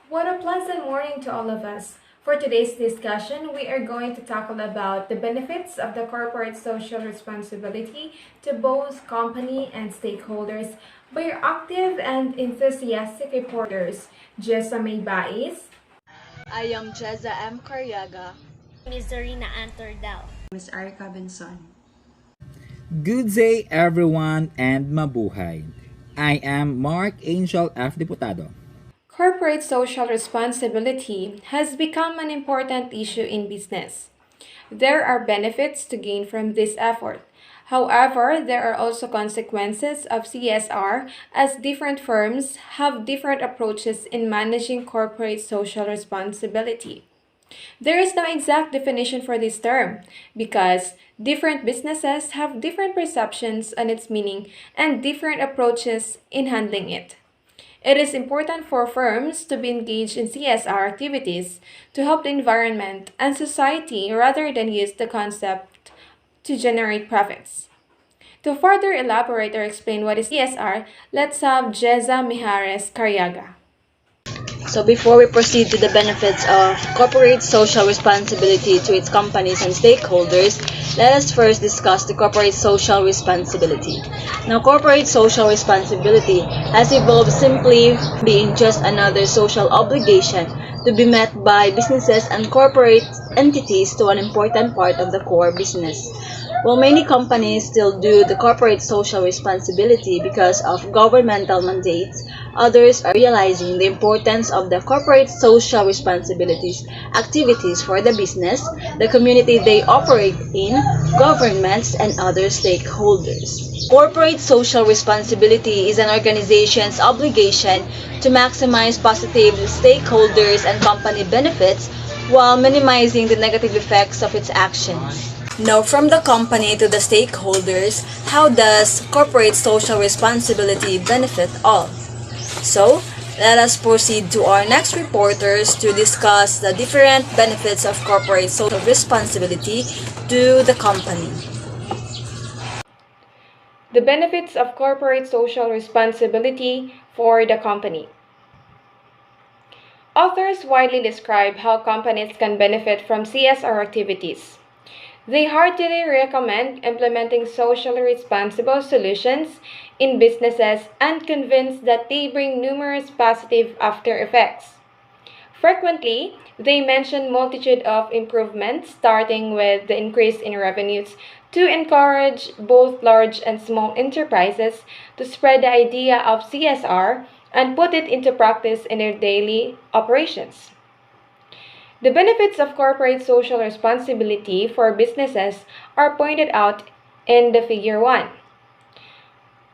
What a pleasant morning to all of us. For today's discussion, we are going to tackle about the benefits of the corporate social responsibility to both company and stakeholders by our active and enthusiastic reporters, Jessa May Bais, I am Jeza M. Carriaga. Miss Zarina Antordao. Miss Erica Benson. Good day everyone and mabuhay. I am Mark Angel F. Diputado. corporate social responsibility has become an important issue in business. There are benefits to gain from this effort. However, there are also consequences of CSR as different firms have different approaches in managing corporate social responsibility. There is no exact definition for this term because different businesses have different perceptions on its meaning and different approaches in handling it. It is important for firms to be engaged in CSR activities to help the environment and society rather than use the concept to generate profits. To further elaborate or explain what is CSR, let's have Jeza Mijares Carriaga. So, before we proceed to the benefits of corporate social responsibility to its companies and stakeholders, let us first discuss the corporate social responsibility. Now, corporate social responsibility has evolved simply being just another social obligation to be met by businesses and corporate entities to an important part of the core business. While many companies still do the corporate social responsibility because of governmental mandates, others are realizing the importance of the corporate social responsibilities activities for the business, the community they operate in, governments, and other stakeholders. Corporate social responsibility is an organization's obligation to maximize positive stakeholders and company benefits while minimizing the negative effects of its actions. Now, from the company to the stakeholders, how does corporate social responsibility benefit all? So, let us proceed to our next reporters to discuss the different benefits of corporate social responsibility to the company. The benefits of corporate social responsibility for the company. Authors widely describe how companies can benefit from CSR activities. They heartily recommend implementing socially responsible solutions in businesses and convinced that they bring numerous positive after effects. Frequently, they mention multitude of improvements starting with the increase in revenues to encourage both large and small enterprises to spread the idea of CSR and put it into practice in their daily operations. The benefits of corporate social responsibility for businesses are pointed out in the figure 1.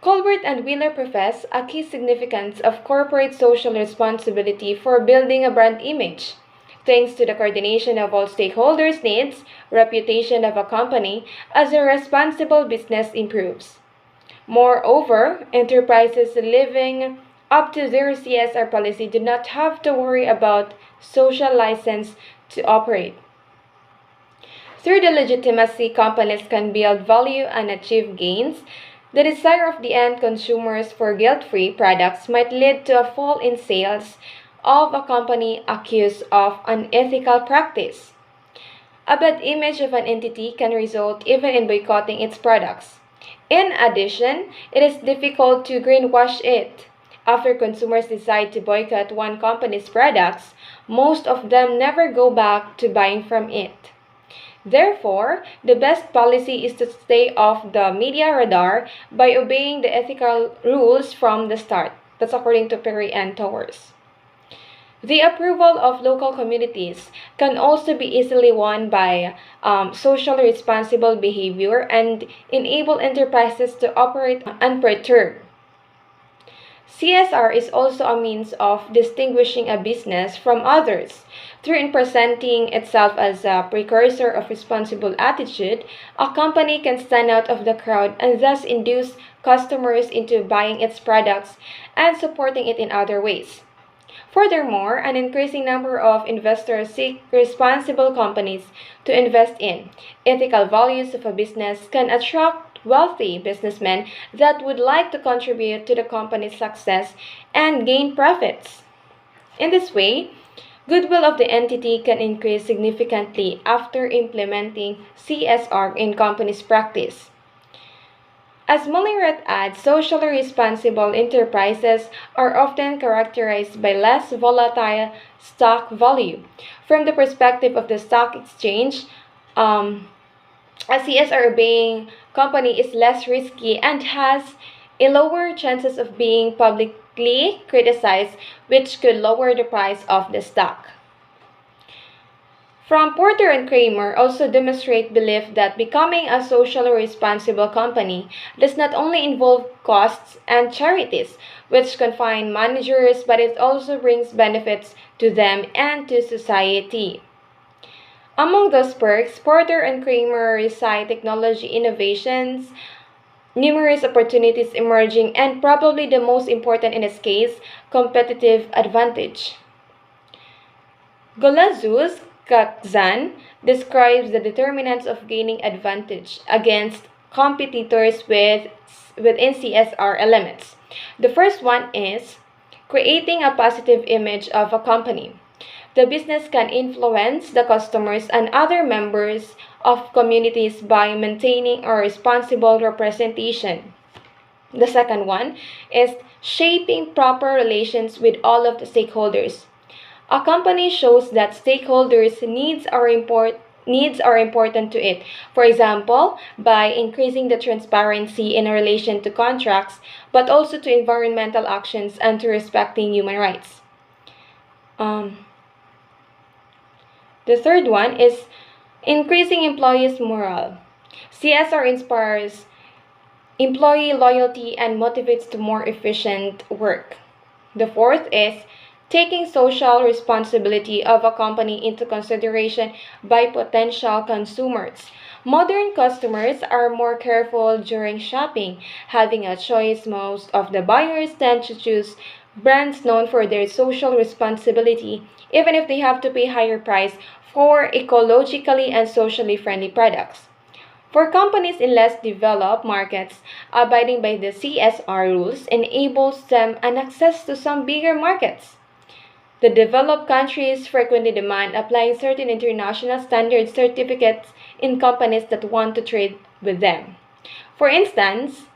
Colbert and Wheeler profess a key significance of corporate social responsibility for building a brand image. Thanks to the coordination of all stakeholders' needs, reputation of a company as a responsible business improves. Moreover, enterprises living up to their CSR policy do not have to worry about social license to operate. Through the legitimacy, companies can build value and achieve gains. The desire of the end consumers for guilt-free products might lead to a fall in sales of a company accused of unethical practice. A bad image of an entity can result even in boycotting its products. In addition, it is difficult to greenwash it. After consumers decide to boycott one company's products, most of them never go back to buying from it. Therefore, the best policy is to stay off the media radar by obeying the ethical rules from the start. That's according to Perry and Towers. The approval of local communities can also be easily won by socially responsible behavior and enable enterprises to operate unperturbed. CSR is also a means of distinguishing a business from others. Through in presenting itself as a precursor of responsible attitude, a company can stand out of the crowd and thus induce customers into buying its products and supporting it in other ways. Furthermore, an increasing number of investors seek responsible companies to invest in. Ethical values of a business can attract wealthy businessmen that would like to contribute to the company's success and gain profits. In this way, goodwill of the entity can increase significantly after implementing CSR in company's practice. As Mullirat adds, socially responsible enterprises are often characterized by less volatile stock value. From the perspective of the stock exchange, a CSR obeying company is less risky and has a lower chances of being publicly criticized, which could lower the price of the stock. From Porter and Kramer also demonstrate belief that becoming a socially responsible company does not only involve costs and charities, which confine managers, but it also brings benefits to them and to society. Among those perks, Porter and Kramer recite technology innovations, numerous opportunities emerging, and probably the most important in this case, competitive advantage. Golazus Kakzan describes the determinants of gaining advantage against competitors within CSR elements. The first one is creating a positive image of a company. The business can influence the customers and other members of communities by maintaining a responsible representation. The second one is shaping proper relations with all of the stakeholders. A company shows that stakeholders' needs are important to it. For example, by increasing the transparency in relation to contracts, but also to environmental actions and to respecting human rights. The third one is increasing employees' morale. CSR inspires employee loyalty and motivates to more efficient work. The fourth is taking social responsibility of a company into consideration by potential consumers. Modern customers are more careful during shopping, having a choice. Most of the buyers tend to choose brands known for their social responsibility, even if they have to pay higher price for ecologically and socially friendly products. For companies in less developed markets, abiding by the CSR rules enables them an access to some bigger markets. The developed countries frequently demand applying certain international standard certificates in companies that want to trade with them. For instance,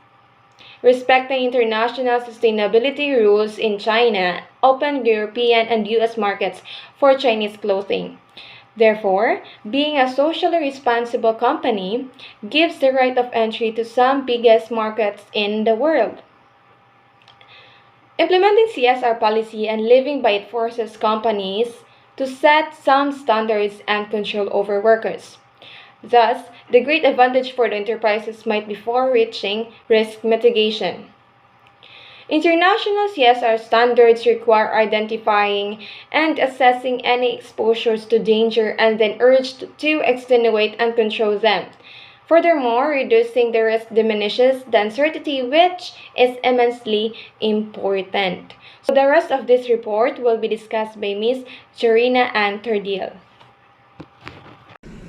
respecting international sustainability rules in China opened European and US markets for Chinese clothing. Therefore, being a socially responsible company gives the right of entry to some biggest markets in the world. Implementing CSR policy and living by it forces companies to set some standards and control over workers. Thus, the great advantage for the enterprises might be far-reaching risk mitigation. International CSR standards require identifying and assessing any exposures to danger and then urged to extenuate and control them. Furthermore, reducing the risk diminishes the uncertainty, which is immensely important. So the rest of this report will be discussed by Ms. Jorina Ann Tordil.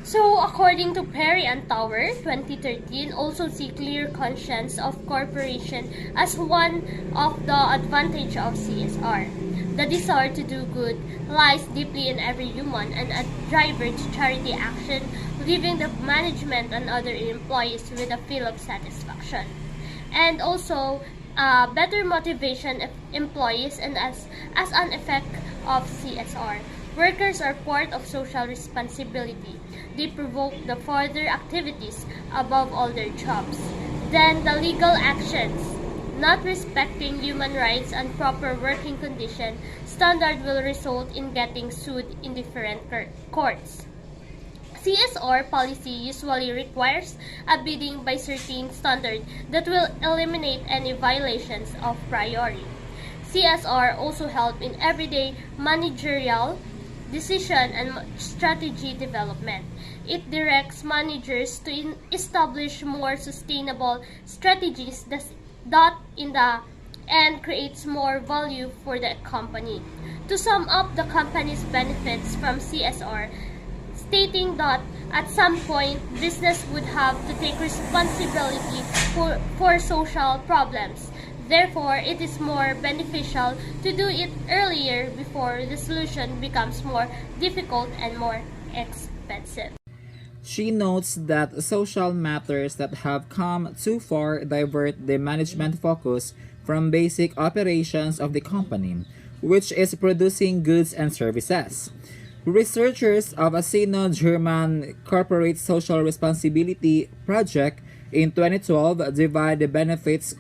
So, according to Perry and Tower, 2013 also see clear conscience of corporation as one of the advantage of CSR. The desire to do good lies deeply in every human and a driver to charity action, leaving the management and other employees with a feel of satisfaction. And also, better motivation of employees and as an effect of CSR. Workers are part of social responsibility. They provoke the further activities above all their jobs. Then the legal actions. Not respecting human rights and proper working condition standard will result in getting sued in different courts. CSR policy usually requires a bidding by certain standard that will eliminate any violations of priori. CSR also help in everyday managerial decision and strategy development. It directs managers to establish more sustainable strategies that in the end creates more value for the company. To sum up the company's benefits from CSR, stating that at some point business would have to take responsibility for social problems. Therefore, it is more beneficial to do it earlier before the solution becomes more difficult and more expensive. She notes that social matters that have come too far divert the management focus from basic operations of the company, which is producing goods and services. Researchers of a Sino-German corporate social responsibility project in 2012 divide the benefits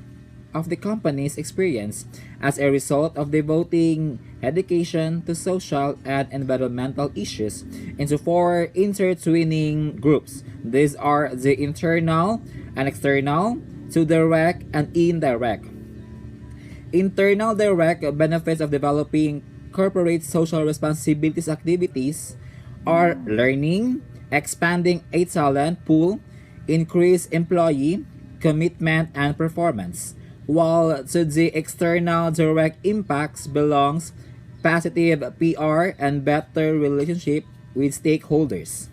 of the company's experience as a result of devoting education to social and environmental issues into four intertwining groups. These are the internal and external, to direct and indirect. Internal direct benefits of developing corporate social responsibilities activities are learning, expanding a talent pool, increase employee commitment and performance, while to the external direct impacts belongs positive PR and better relationship with stakeholders.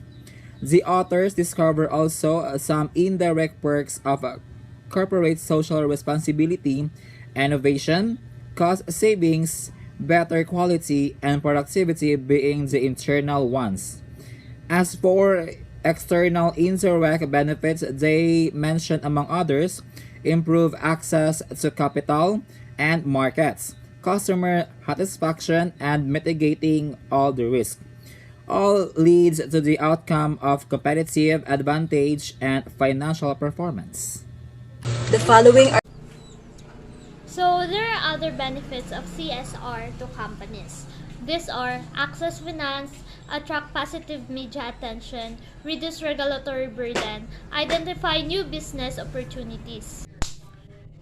The authors discover also some indirect perks of corporate social responsibility, innovation, cost savings, better quality, and productivity being the internal ones. As for external indirect benefits, they mention among others improve access to capital and markets, customer satisfaction, and mitigating all the risk. All leads to the outcome of competitive advantage and financial performance. The following are So there are other benefits of CSR to companies. These are access finance, attract positive media attention, reduce regulatory burden, identify new business opportunities.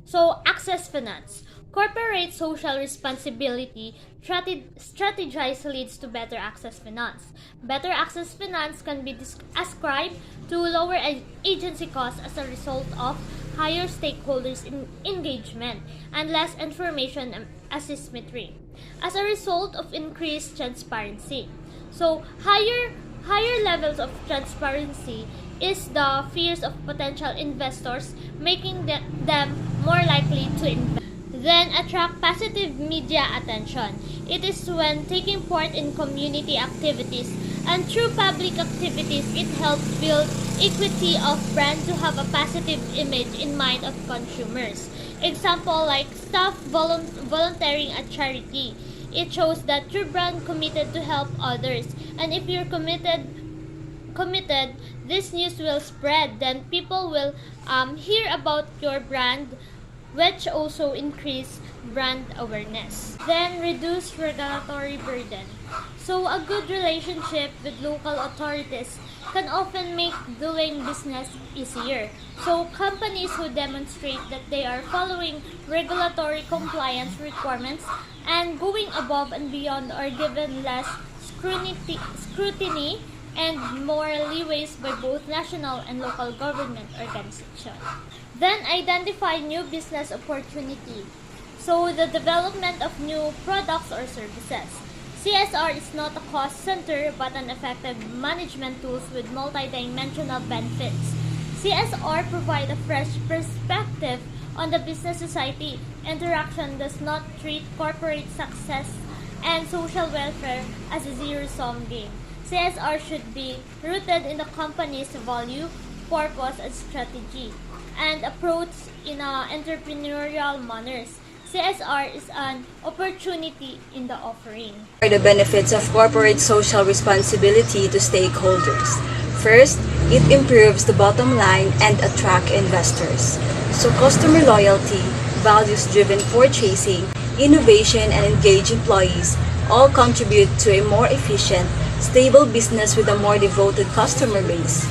So, access finance. Corporate social responsibility strategize leads to better access finance. Better access finance can be ascribed to lower agency costs as a result of higher stakeholders engagement and less information asymmetry. As a result of increased transparency. So, higher levels of transparency is the fears of potential investors, making them more likely to invest. Then attract positive media attention. It is when taking part in community activities and through public activities, it helps build equity of brand to have a positive image in mind of consumers. Example like staff volunteering at charity. It shows that your brand committed to help others, and if you're committed, this news will spread. Then people will hear about your brand, which also increase brand awareness. Then reduce regulatory burden. So a good relationship with local authorities can often make doing business easier. So companies who demonstrate that they are following regulatory compliance requirements and going above and beyond are given less scrutiny and more leeways by both national and local government organizations. Then identify new business opportunity. So the development of new products or services. CSR is not a cost center but an effective management tools with multidimensional benefits. CSR provide a fresh perspective on the business society. Interaction does not treat corporate success and social welfare as a zero-sum game. CSR should be rooted in the company's value, purpose, and strategy, and approached in entrepreneurial manners. CSR is an opportunity in the offering. are the benefits of corporate social responsibility to stakeholders. First, it improves the bottom line and attract investors. So customer loyalty, values-driven purchasing, innovation, and engaged employees all contribute to a more efficient, stable business with a more devoted customer base.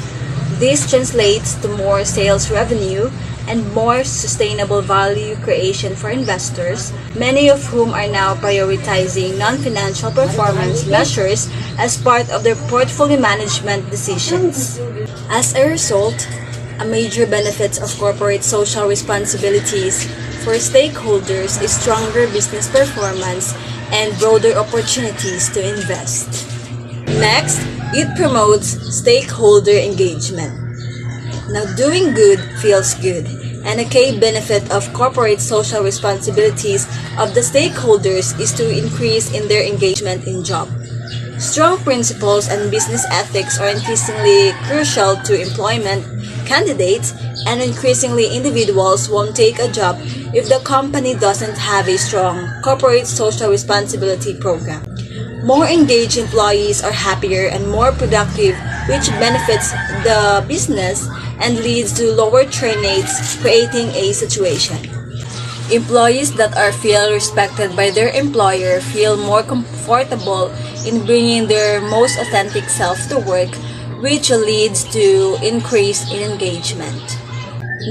This translates to more sales revenue and more sustainable value creation for investors, many of whom are now prioritizing non-financial performance measures as part of their portfolio management decisions. As a result, a major benefit of corporate social responsibilities for stakeholders is stronger business performance and broader opportunities to invest. Next, it promotes stakeholder engagement. Now, doing good feels good. And a key benefit of corporate social responsibilities of the stakeholders is to increase in their engagement in job. Strong principles and business ethics are increasingly crucial to employment candidates, and increasingly individuals won't take a job if the company doesn't have a strong corporate social responsibility program. More engaged employees are happier and more productive, which benefits the business and leads to lower churn rates, creating a situation. Employees that are feel respected by their employer feel more comfortable in bringing their most authentic self to work, which leads to increase in engagement.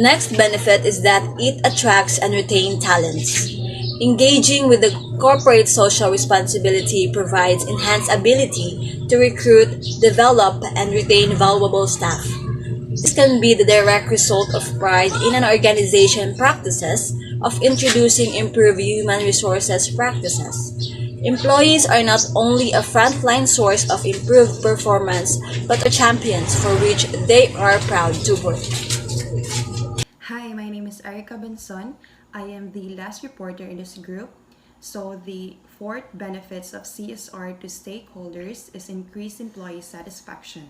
Next benefit is that it attracts and retains talents. Engaging with the corporate social responsibility provides enhanced ability to recruit, develop, and retain valuable staff. This can be the direct result of pride in an organization practices of introducing improved human resources practices. Employees are not only a frontline source of improved performance, but are champions for which they are proud to work. Hi, my name is Erica Benson. I am the last reporter in this group. So the fourth benefits of CSR to stakeholders is increased employee satisfaction.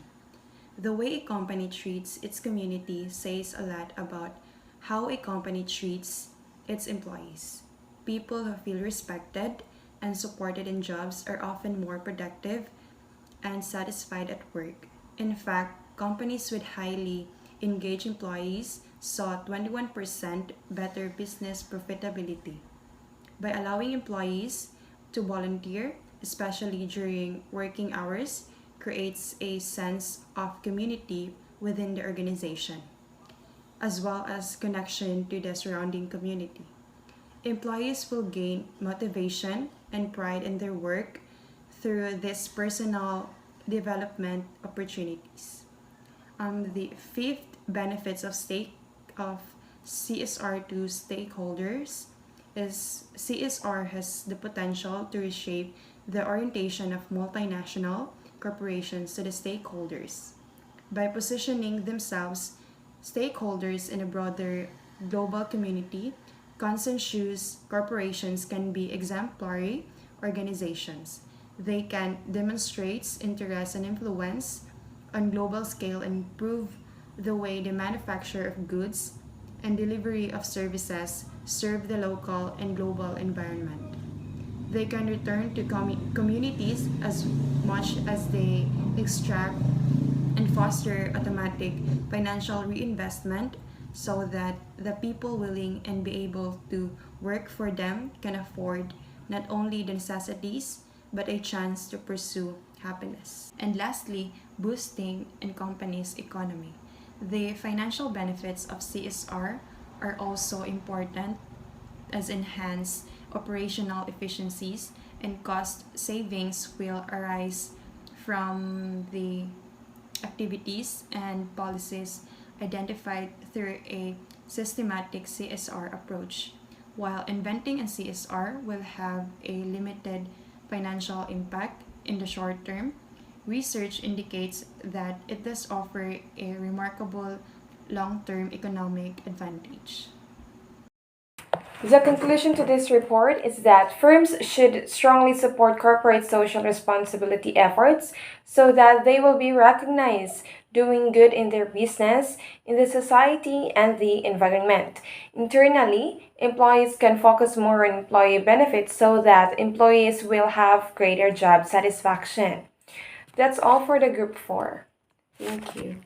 The way a company treats its community says a lot about how a company treats its employees. People who feel respected and supported in jobs are often more productive and satisfied at work. In fact, companies with highly engaged employees saw 21% better business profitability. By allowing employees to volunteer, especially during working hours, creates a sense of community within the organization, as well as connection to the surrounding community. Employees will gain motivation and pride in their work through these personal development opportunities. The fifth benefits of CSR to stakeholders is CSR has the potential to reshape the orientation of multinational corporations to the stakeholders. By positioning themselves stakeholders in a broader global community, conscientious corporations can be exemplary organizations. They can demonstrate interest and influence on global scale and improve the way the manufacture of goods and delivery of services serve the local and global environment. They can return to communities as much as they extract and foster automatic financial reinvestment so that the people willing and be able to work for them can afford not only the necessities but a chance to pursue happiness. And lastly, boosting a company's economy. The financial benefits of CSR are also important as enhanced operational efficiencies and cost savings will arise from the activities and policies identified through a systematic CSR approach. While inventing a CSR will have a limited financial impact in the short term, research indicates that it does offer a remarkable long-term economic advantage. The conclusion to this report is that firms should strongly support corporate social responsibility efforts so that they will be recognized doing good in their business, in the society, and the environment. Internally, employees can focus more on employee benefits so that employees will have greater job satisfaction. That's all for the group 4. Thank you.